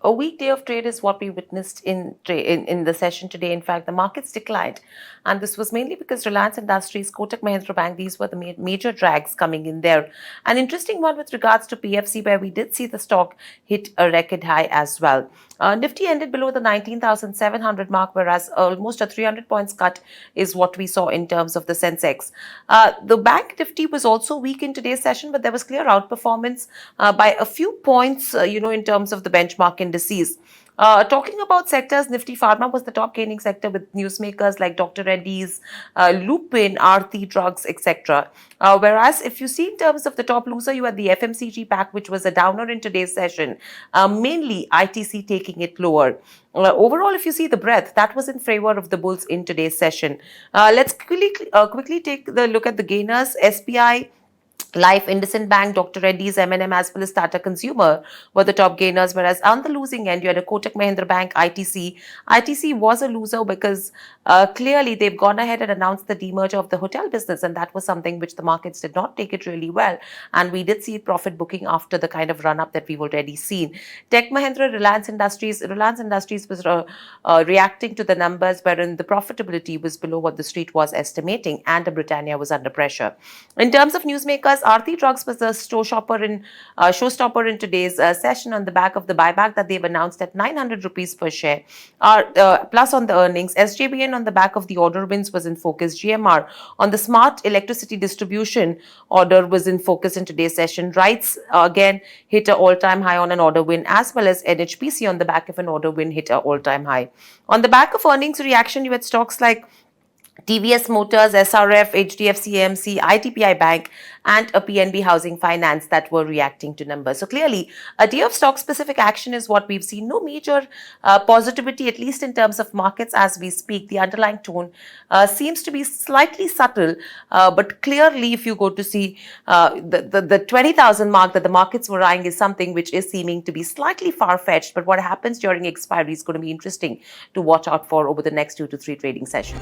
A weak day of trade is what we witnessed in the session today. In fact, the markets declined, and this was mainly because Reliance Industries, Kotak Mahindra Bank, these were the major drags coming in there. An interesting one with regards to PFC, where we did see the stock hit a record high as well. Nifty ended below the 19,700 mark, whereas almost a 300 points cut is what we saw in terms of the Sensex. The bank Nifty was also weak in today's session, but there was clear outperformance by a few points, in terms of the benchmark indices. Talking about sectors, Nifty Pharma was the top gaining sector with newsmakers like Dr. Reddy's, Lupin, Aarti Drugs, etc. Whereas if you see in terms of the top loser, you had the FMCG pack, which was a downer in today's session, mainly ITC taking it lower. Overall, if you see the breadth, that was in favor of the bulls in today's session. Let's quickly take the look at the gainers. SBI, Life, IndusInd Bank, Dr. Reddy's, M&M, as well as Tata Consumer were the top gainers, whereas on the losing end, you had a Kotak Mahindra Bank, ITC. ITC was a loser because clearly they've gone ahead and announced the demerger of the hotel business, and that was something which the markets did not take it really well. And we did see profit booking after the kind of run-up that we've already seen. Tech Mahindra, Reliance Industries was reacting to the numbers wherein the profitability was below what the street was estimating, and the Britannia was under pressure. In terms of newsmakers, Aarti Drugs was the showstopper in today's session on the back of the buyback that they've announced at 900 rupees per share. Plus on the earnings, SJBN on the back of the order wins was in focus. GMR on the smart electricity distribution order was in focus in today's session. RITES again hit an all-time high on an order win, as well as NHPC on the back of an order win hit an all-time high. On the back of earnings reaction, you had stocks like TVS Motors, SRF, HDFC AMC, ITPI Bank, and a PNB Housing Finance that were reacting to numbers. So clearly, a day of stock-specific action is what we've seen. No major positivity, at least in terms of markets as we speak. The underlying tone seems to be slightly subtle, but clearly, if you go to see the 20,000 mark that the markets were eyeing is something which is seeming to be slightly far-fetched. But what happens during expiry is going to be interesting to watch out for over the next 2 to 3 trading sessions.